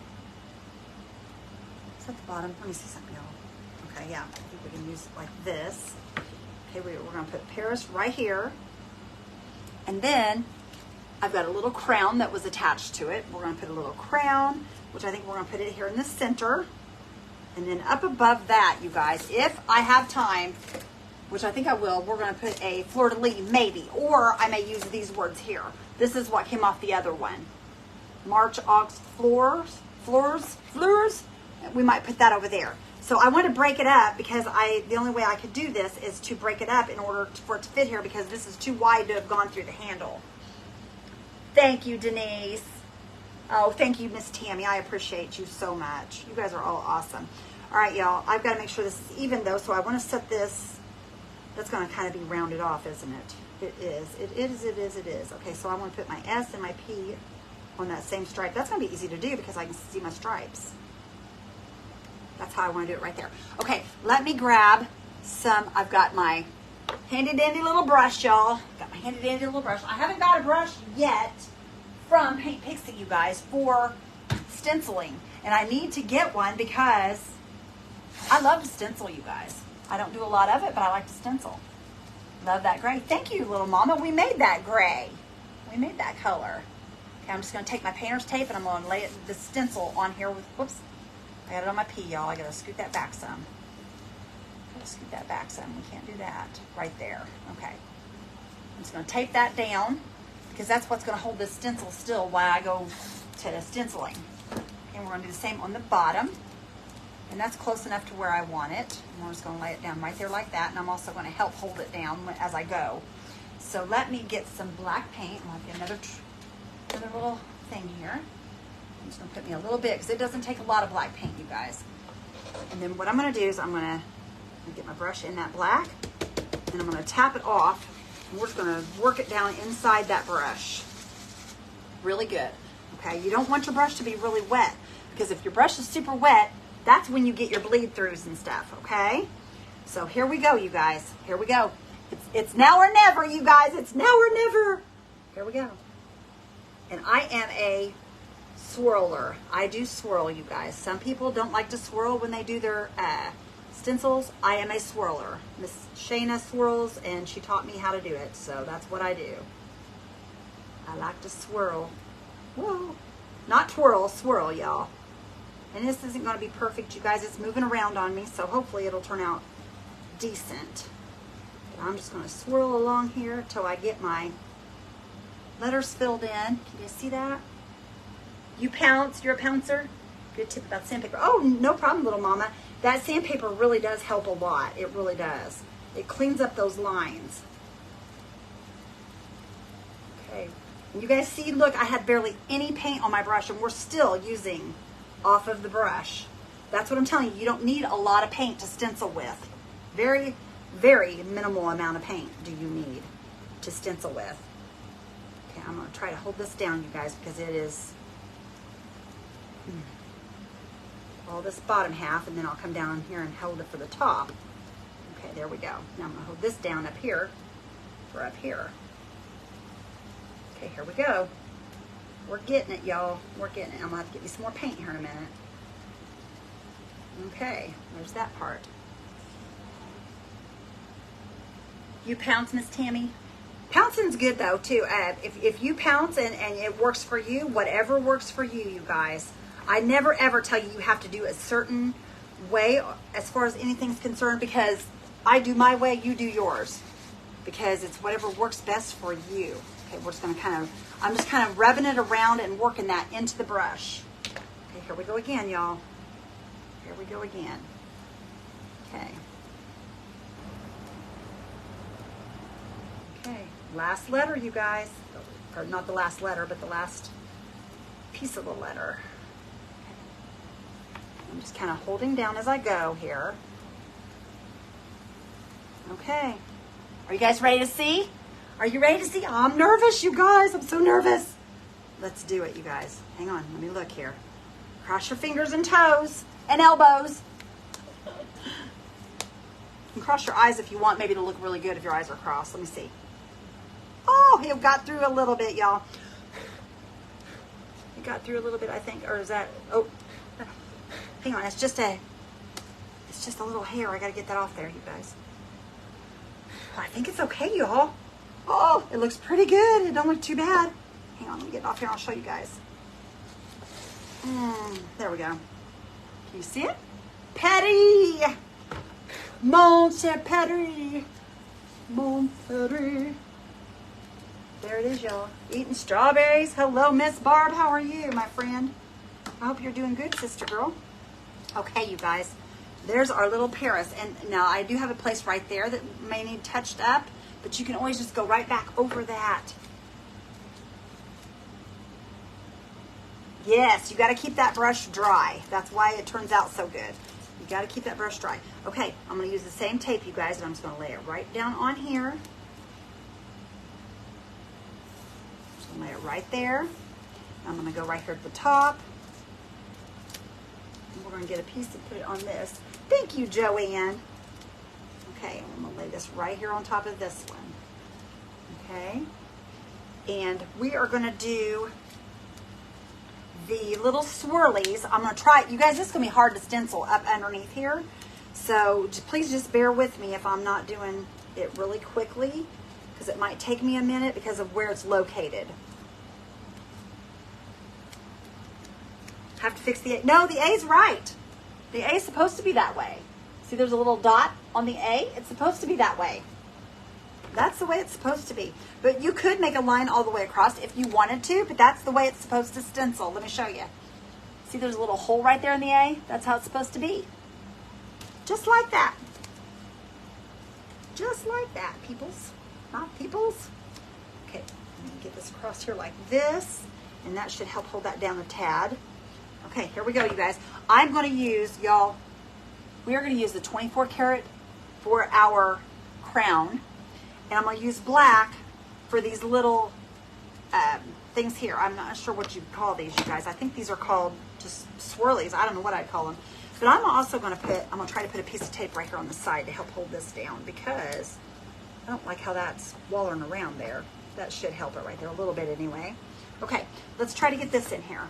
Is that the bottom? Let me see something, y'all. Okay, yeah. I think we can use it like this. Okay, we're going to put Paris right here. And then I've got a little crown that was attached to it. We're going to put a little crown, which I think we're going to put it here in the center. And then up above that, you guys, if I have time, which I think I will, we're going to put a fleur-de-lis, maybe. Or I may use these words here. This is what came off the other one. March, August, floors. We might put that over there. So I want to break it up because the only way I could do this is to break it up in order for it to fit here, because this is too wide to have gone through the handle. Thank you, Denise. Oh, thank you, Miss Tammy. I appreciate you so much. You guys are all awesome. All right, y'all. I've got to make sure this is even, though, so I want to set this. That's going to kind of be rounded off, isn't it? It is. It is, it is, it is. Okay, so I want to put my S and my P on that same stripe. That's going to be easy to do because I can see my stripes. That's how I want to do it right there. Okay, let me grab some. I've got my handy dandy little brush, y'all. Got my handy dandy little brush. I haven't got a brush yet from Paint Pixie, you guys, for stenciling. And I need to get one because I love to stencil, you guys. I don't do a lot of it, but I like to stencil. Love that gray. Thank you, little mama. We made that gray. We made that color. Okay, I'm just going to take my painter's tape and I'm going to lay the stencil on here with, whoops. I got it on my P, y'all. I got to scoot that back some. Scoot that back some. We can't do that right there. Okay. I'm just going to tape that down because that's what's going to hold this stencil still while I go to stenciling. And we're going to do the same on the bottom. And that's close enough to where I want it. And I'm just going to lay it down right there like that. And I'm also going to help hold it down as I go. So let me get some black paint. I'll get another little thing here. I'm just going to put me a little bit because it doesn't take a lot of black paint, you guys. And then what I'm going to do is I'm going to get my brush in that black, and I'm going to tap it off, and we're just going to work it down inside that brush. Really good. Okay, you don't want your brush to be really wet, because if your brush is super wet, that's when you get your bleed throughs and stuff, okay? So here we go, you guys. Here we go. It's now or never, you guys. It's now or never. Here we go. And I am a swirler. I do swirl, you guys. Some people don't like to swirl when they do their stencils. I am a swirler. Miss Shayna swirls, and she taught me how to do it, so that's what I do. I like to swirl. Whoa. Not twirl, swirl, y'all. And this isn't going to be perfect, you guys. It's moving around on me, so hopefully it'll turn out decent. But I'm just going to swirl along here until I get my letters filled in. Can you see that? You pounce. You're a pouncer? Good tip about sandpaper. Oh, no problem, little mama. That sandpaper really does help a lot. It really does. It cleans up those lines. Okay. And you guys see, look, I had barely any paint on my brush, and we're still using off of the brush. That's what I'm telling you. You don't need a lot of paint to stencil with. Very, very minimal amount of paint do you need to stencil with. Okay, I'm going to try to hold this down, you guys, because it is all this bottom half, and then I'll come down here and hold it for the top. Okay, there we go. Now I'm going to hold this down up here for up here. Okay, here we go. We're getting it, y'all. We're getting it. I'm going to have to get me some more paint here in a minute. Okay, there's that part. You pounce, Miss Tammy? Pouncing's good, though, too. If you pounce and it works for you, whatever works for you, you guys. I never, ever tell you you have to do a certain way as far as anything's concerned, because I do my way, you do yours. Because it's whatever works best for you. Okay, we're just going to I'm just kind of rubbing it around and working that into the brush. Okay, here we go again, y'all. Here we go again. Okay. Okay, last letter, you guys. Or not the last letter, but the last piece of the letter. Okay. I'm just kind of holding down as I go here. Okay. Are you guys ready to see? Are you ready to see? I'm nervous, you guys. I'm so nervous. Let's do it, you guys. Hang on. Let me look here. Cross your fingers and toes and elbows. And cross your eyes if you want maybe to look really good if your eyes are crossed. Let me see. Oh, it got through a little bit, y'all. It got through a little bit, I think. Or is that... Oh, hang on. It's just a little hair. I got to get that off there, you guys. I think it's okay, y'all. Oh, it looks pretty good. It don't look too bad. Hang on, let me get it off here and I'll show you guys. There we go. Can you see it? Patty! Mon cher Patty! Mon Patty! There it is, y'all. Eating strawberries. Hello, Miss Barb. How are you, my friend? I hope you're doing good, sister girl. Okay, you guys. There's our little Paris. And now I do have a place right there that may need touched up, but you can always just go right back over that. Yes, you got to keep that brush dry. That's why it turns out so good. You got to keep that brush dry. Okay, I'm going to use the same tape, you guys, and I'm just going to lay it right down on here. Just going to lay it right there. I'm going to go right here at the top. And we're going to get a piece and put it on this. Thank you, Joanne. Okay, I'm going to lay this right here on top of this one. Okay, and we are going to do the little swirlies. I'm going to try it. You guys, this is going to be hard to stencil up underneath here. So please just bear with me if I'm not doing it really quickly, because it might take me a minute because of where it's located. Have to fix the A. No, the A's right. The A is supposed to be that way. See, there's a little dot on the A. It's supposed to be that way. That's the way it's supposed to be. But you could make a line all the way across if you wanted to, but that's the way it's supposed to stencil. Let me show you. See, there's a little hole right there in the A? That's how it's supposed to be. Just like that. Just like that, peoples. Not peoples. Okay, let me get this across here like this, and that should help hold that down a tad. Okay, here we go, you guys. I'm going to use, y'all, we are going to use the 24 karat for our crown. And I'm going to use black for these little things here. I'm not sure what you call these, you guys. I think these are called just swirlies. I don't know what I'd call them. But I'm also going to try to put a piece of tape right here on the side to help hold this down, because I don't like how that's wallering around there. That should help it right there a little bit anyway. Okay, let's try to get this in here.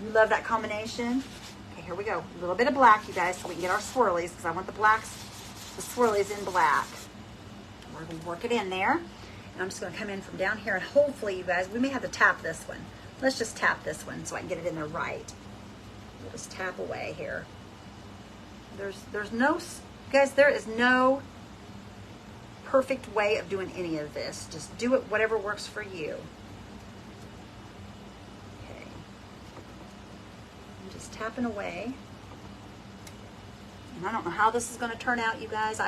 You love that combination? Okay, here we go. A little bit of black, you guys, so we can get our swirlies, because I want the swirlies in black. We're going to work it in there. And I'm just going to come in from down here, and hopefully, you guys, we may have to tap this one. Let's just tap this one so I can get it in there right. We'll just tap away here. There's no, guys, there is no perfect way of doing any of this. Just do it whatever works for you. Okay. I'm just tapping away. And I don't know how this is going to turn out, you guys.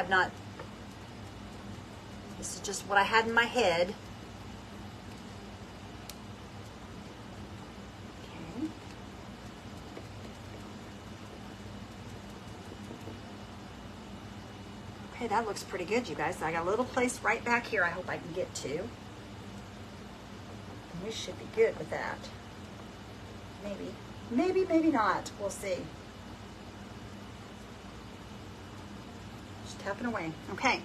This is just what I had in my head. Okay, that looks pretty good, you guys. I got a little place right back here I hope I can get to. And we should be good with that. Maybe. Maybe, maybe not. We'll see. Just tapping away. Okay.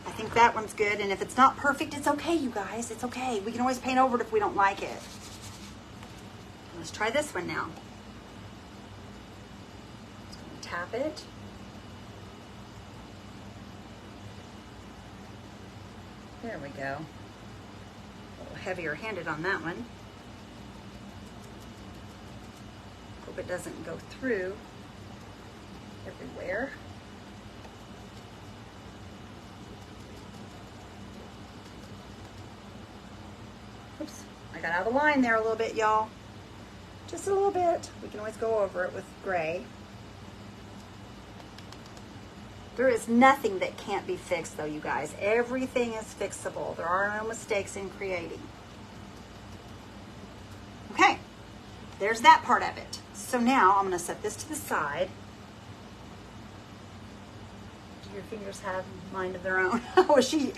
I think that one's good. And if it's not perfect, it's okay, you guys. It's okay. We can always paint over it if we don't like it. Let's try this one now. Just going to tap it. There we go. A little heavier handed on that one. Hope it doesn't go through everywhere. Oops, I got out of line there a little bit, y'all. Just a little bit. We can always go over it with gray. There is nothing that can't be fixed though, you guys. Everything is fixable. There are no mistakes in creating. Okay, there's that part of it. So now I'm going to set this to the side. Do your fingers have mind of their own? Oh, is she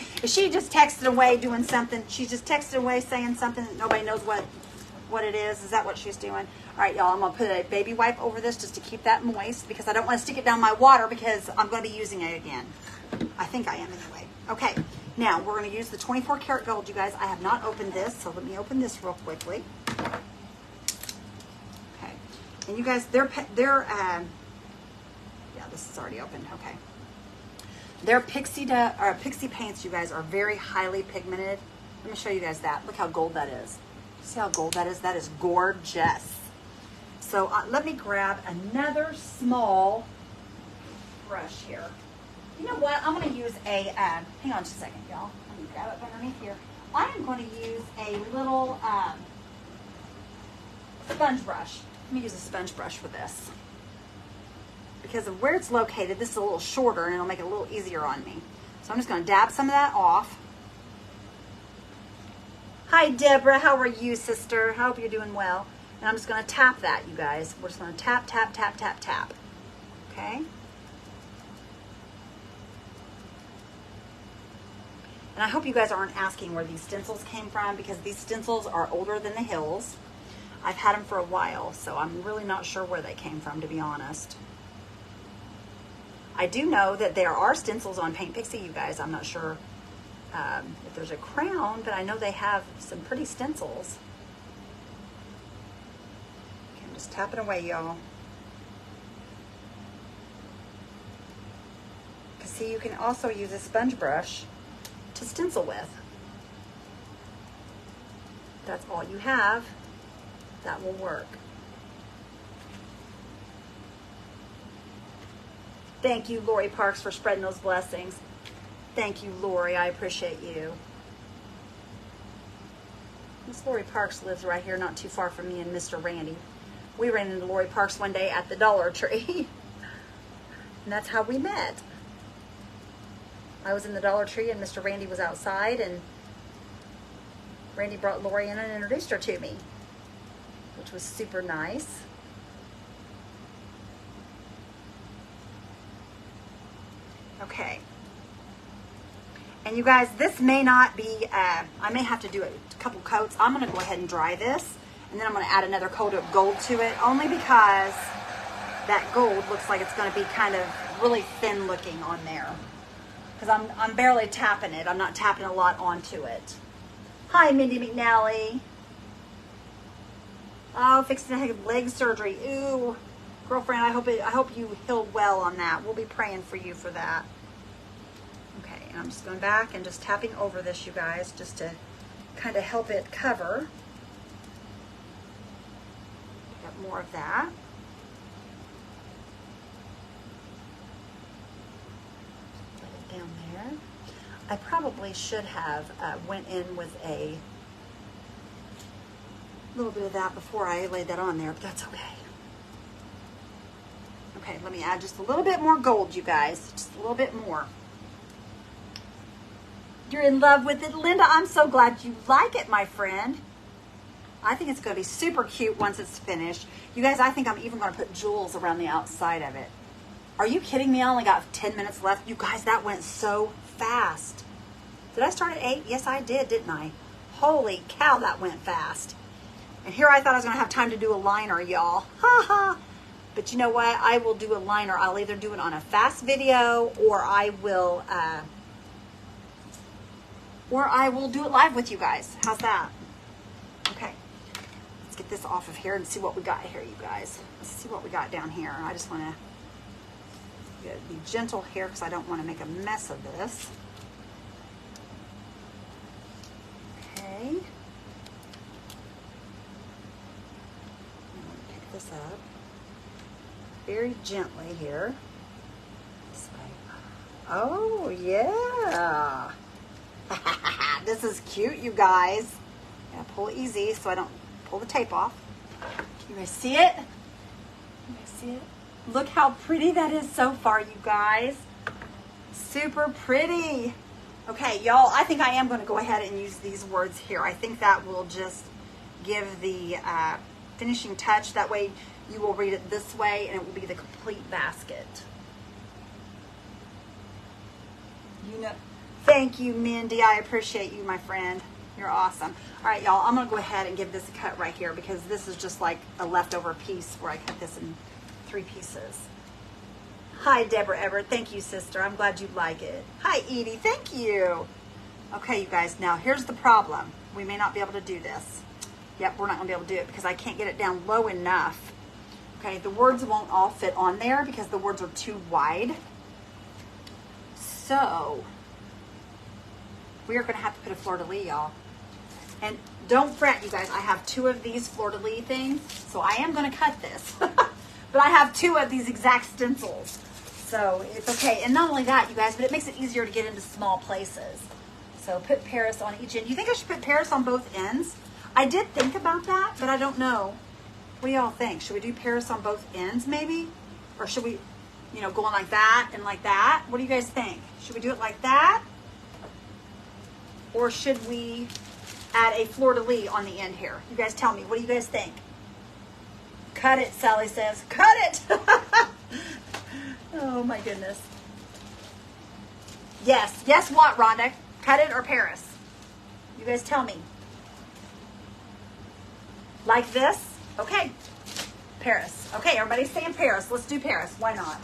just texting away doing something? She's just texting away saying something that nobody knows what it is. Is that what she's doing? All right, y'all, I'm going to put a baby wipe over this just to keep that moist because I don't want to stick it down my water because I'm going to be using it again. I think I am anyway. Okay, now we're going to use the 24 karat gold, you guys. I have not opened this, so let me open this real quickly. Okay, and you guys, yeah, this is already opened. Okay. Their pixie paints, you guys, are very highly pigmented. Let me show you guys that. Look how gold that is. See how gold that is? That is gorgeous. So let me grab another small brush here. You know what? I'm going to use a, hang on just a second, y'all. Let me grab it underneath here. I am going to use a little sponge brush. Let me use a sponge brush for this. Because of where it's located, this is a little shorter and it'll make it a little easier on me. So I'm just going to dab some of that off. Hi, Deborah. How are you, sister? I hope you're doing well. And I'm just going to tap that, you guys. We're just going to tap, tap, tap, tap, tap. Okay? And I hope you guys aren't asking where these stencils came from because these stencils are older than the hills. I've had them for a while, so I'm really not sure where they came from, to be honest. I do know that there are stencils on Paint Pixie, you guys. I'm not sure if there's a crown, but I know they have some pretty stencils. Okay, I'm just tapping away, y'all. Because see, you can also use a sponge brush to stencil with. If that's all you have, that will work. Thank you, Lori Parks, for spreading those blessings. Thank you, Lori. I appreciate you. Miss Lori Parks lives right here, not too far from me and Mr. Randy. We ran into Lori Parks one day at the Dollar Tree. And that's how we met. I was in the Dollar Tree and Mr. Randy was outside, and Randy brought Lori in and introduced her to me, which was super nice. Okay. And you guys, this may not be, I may have to do a couple coats. I'm going to go ahead and dry this, and then I'm going to add another coat of gold to it, only because that gold looks like it's going to be kind of really thin looking on there. Because I'm barely tapping it. I'm not tapping a lot onto it. Hi, Mindy McNally. Oh, fixing to have leg surgery. Ooh, girlfriend, I hope you heal well on that. We'll be praying for you for that. Okay, and I'm just going back and just tapping over this, you guys, just to kind of help it cover. Got more of that. Put it down there. I probably should have went in with a little bit of that before I laid that on there, but that's okay. Okay, let me add just a little bit more gold, you guys. Just a little bit more. You're in love with it, Linda. I'm so glad you like it, my friend. I think it's going to be super cute once it's finished. You guys, I think I'm even going to put jewels around the outside of it. Are you kidding me? I only got 10 minutes left. You guys, that went so fast. Did I start at 8? Yes, I did, didn't I? Holy cow, that went fast. And here I thought I was going to have time to do a liner, y'all. Ha ha. But you know what? I will do a liner. I'll either do it on a fast video or I will do it live with you guys. How's that? Okay. Let's get this off of here and see what we got here, you guys. Let's see what we got down here. I just want to be gentle here because I don't want to make a mess of this. Okay. I'm going to pick this up very gently here. This way. Oh, yeah. This is cute, you guys. Gotta pull it easy so I don't pull the tape off. Can you guys see it? Can you guys see it? Look how pretty that is so far, you guys. Super pretty. Okay, y'all, I think I am going to go ahead and use these words here. I think that will just give the finishing touch. That way you will read it this way and it will be the complete basket. You know, thank you, Mindy. I appreciate you, my friend. You're awesome. All right, y'all, I'm going to go ahead and give this a cut right here because this is just like a leftover piece where I cut this in 3 pieces. Hi, Deborah Everett. Thank you, sister. I'm glad you like it. Hi, Edie. Thank you. Okay, you guys, now here's the problem. We may not be able to do this. Yep, we're not going to be able to do it because I can't get it down low enough. Okay, the words won't all fit on there because the words are too wide. So, we are going to have to put a fleur-de-lis, y'all. And don't fret, you guys. I have 2 of these fleur-de-lis things, so I am going to cut this. But I have 2 of these exact stencils. So it's okay. And not only that, you guys, but it makes it easier to get into small places. So put Paris on each end. You think I should put Paris on both ends? I did think about that, but I don't know. What do y'all think? Should we do Paris on both ends maybe? Or should we, you know, go on like that and like that? What do you guys think? Should we do it like that? Or should we add a fleur-de-lis on the end here? You guys tell me. What do you guys think? Cut it, Sally says. Cut it! Oh, my goodness. Yes. Yes, what, Rhonda? Cut it or Paris? You guys tell me. Like this? Okay. Paris. Okay, everybody's saying Paris. Let's do Paris. Why not?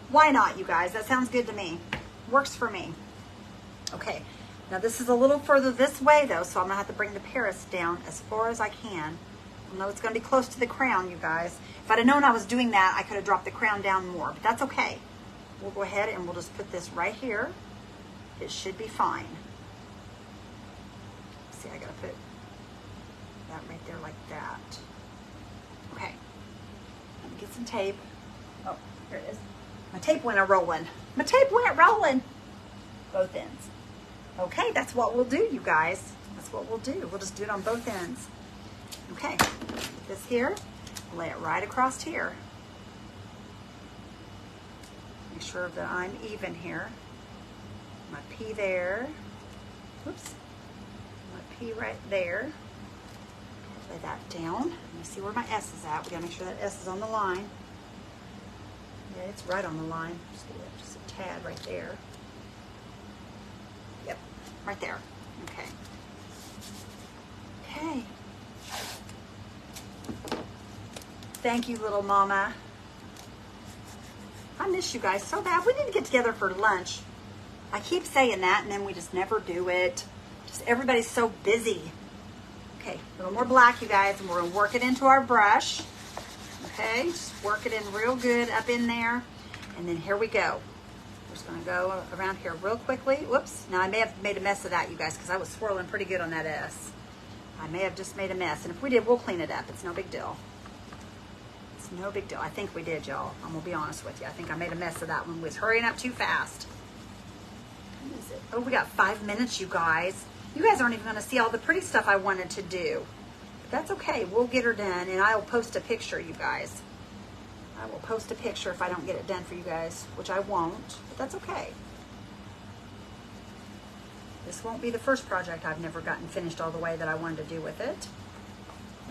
Why not, you guys? That sounds good to me. Works for me. Okay. Now, this is a little further this way, though, so I'm going to have to bring the Paris down as far as I can. I know it's going to be close to the crown, you guys. If I'd have known I was doing that, I could have dropped the crown down more, but that's okay. We'll go ahead and we'll just put this right here. It should be fine. See, I got to put that right there like that. Okay. Let me get some tape. Oh, here it is. My tape went a-rolling. My tape went rolling. Both ends. Okay, that's what we'll do, you guys. That's what we'll do. We'll just do it on both ends. Okay, put this here, lay it right across here. Make sure that I'm even here. My P there. Whoops. My P right there. Lay that down. Let me see where my S is at. We gotta make sure that S is on the line. Yeah, it's right on the line. Just a tad right there. Yep, right there. Okay. Okay. Thank you, little mama. I miss you guys so bad. We need to get together for lunch. I keep saying that, and then we just never do it. Just everybody's so busy. Okay, a little more black, you guys, and we're going to work it into our brush. Okay, just work it in real good up in there. And then here we go. We're just going to go around here real quickly. Whoops. Now, I may have made a mess of that, you guys, because I was swirling pretty good on that S. I may have just made a mess. And if we did, we'll clean it up. It's no big deal. It's no big deal. I think we did, y'all. I'm going to be honest with you. I think I made a mess of that one. We was hurrying up too fast. What is it? Oh, we got 5 minutes, you guys. You guys aren't even going to see all the pretty stuff I wanted to do. But that's okay. We'll get her done, and I'll post a picture, you guys. I will post a picture if I don't get it done for you guys, which I won't, but that's okay. This won't be the first project I've never gotten finished all the way that I wanted to do with it.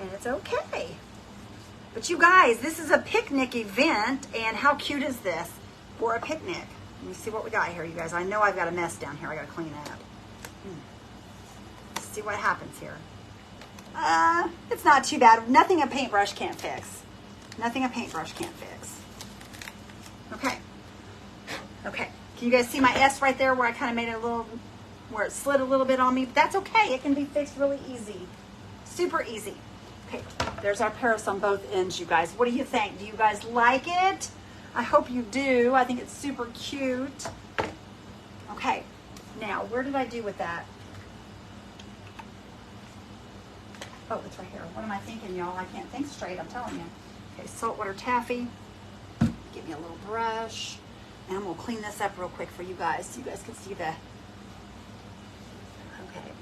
And it's okay. But you guys, this is a picnic event, and how cute is this? for a picnic. Let me see what we got here, you guys. I know I've got a mess down here. I got to clean it up. Let's see what happens here. It's not too bad. Nothing a paintbrush can't fix. Nothing a paintbrush can't fix. Okay. Okay. Can you guys see my S right there where I kind of made it a little, where it slid a little bit on me? But that's okay. It can be fixed really easy. Super easy. Okay. There's our Paris on both ends, you guys. What do you think? Do you guys like it? I hope you do. I think it's super cute. Okay. Now, where did I do with that? Oh, it's right here. What am I thinking, y'all? I can't think straight, I'm telling you. Okay, saltwater taffy. Give me a little brush. And I'm going to clean this up real quick for you guys so you guys can see the... Okay.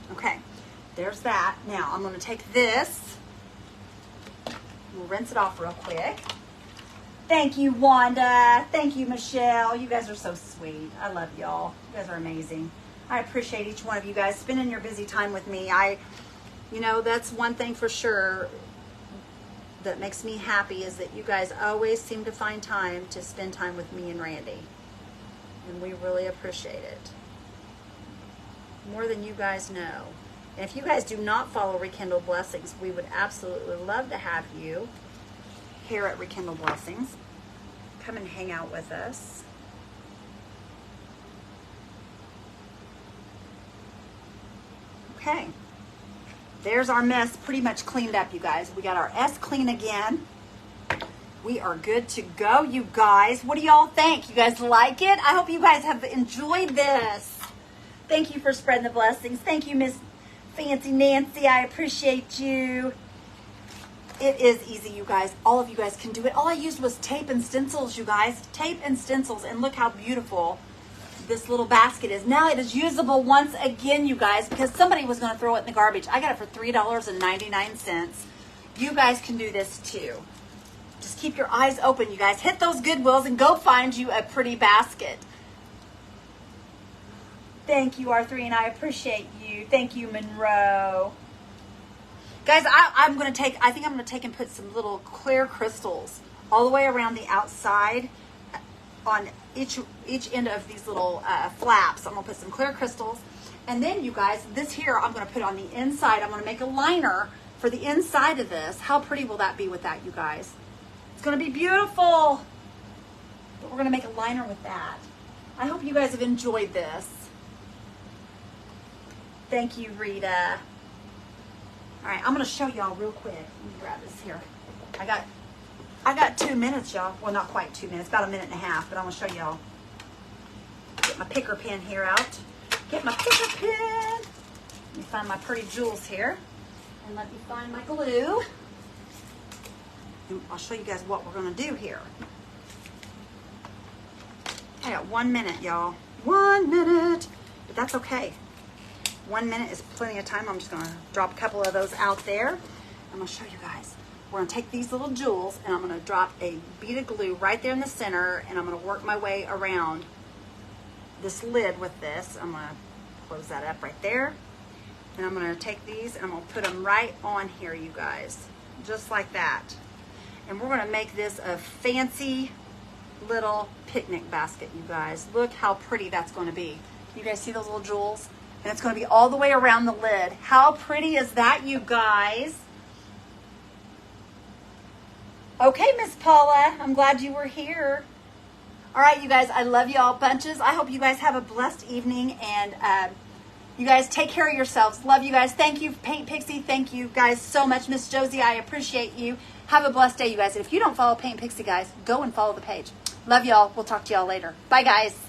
Okay, there's that. Now I'm going to take this. We'll rinse it off real quick. Thank you, Wanda. Thank you, Michelle. You guys are so sweet. I love y'all. You guys are amazing. I appreciate each one of you guys spending your busy time with me. You know, that's one thing for sure that makes me happy is that you guys always seem to find time to spend time with me and Randy. And we really appreciate it. More than you guys know. And if you guys do not follow Rekindle Blessings, we would absolutely love to have you here at Rekindle Blessings. Come and hang out with us. Okay. There's our mess pretty much cleaned up, you guys. We got our S clean again. We are good to go, you guys. What do y'all think? You guys like it? I hope you guys have enjoyed this. Thank you for spreading the blessings. Thank you, Miss Fancy Nancy. I appreciate you. It is easy, you guys. All of you guys can do it. All I used was tape and stencils, you guys. Tape and stencils. And look how beautiful this little basket is. Now it is usable once again, you guys, because somebody was going to throw it in the garbage. I got it for $3.99. You guys can do this too. Just keep your eyes open, you guys. Hit those Goodwills and go find you a pretty basket. Thank you, R3, and I appreciate you. Thank you, Monroe. Guys, I think I'm going to take and put some little clear crystals all the way around the outside on each end of these little flaps. I'm going to put some clear crystals. And then, you guys, this here I'm going to put on the inside. I'm going to make a liner for the inside of this. How pretty will that be with that, you guys? It's going to be beautiful. But we're going to make a liner with that. I hope you guys have enjoyed this. Thank you, Rita. All right, I'm going to show y'all real quick. Let me grab this here. I got 2 minutes, y'all. Well, not quite 2 minutes, about a minute and a half, but I'm going to show y'all. Get my picker pen here out. Get my picker pen. Let me find my pretty jewels here. And let me find my glue. And I'll show you guys what we're going to do here. I got 1 minute, y'all. 1 minute. But that's okay. 1 minute is plenty of time. I'm just going to drop a couple of those out there. I'm going to show you guys. We're going to take these little jewels and I'm going to drop a bead of glue right there in the center, and I'm going to work my way around this lid with this. I'm going to close that up right there. And I'm going to take these and I'm going to put them right on here, you guys. Just like that. And we're going to make this a fancy little picnic basket, you guys. Look how pretty that's going to be. You guys see those little jewels? And it's going to be all the way around the lid. How pretty is that, you guys? Okay, Miss Paula, I'm glad you were here. All right, you guys, I love you all bunches. I hope you guys have a blessed evening, and you guys take care of yourselves. Love you guys. Thank you, Paint Pixie. Thank you guys so much. Miss Josie, I appreciate you. Have a blessed day, you guys. And if you don't follow Paint Pixie, guys, go and follow the page. Love y'all. We'll talk to y'all later. Bye, guys.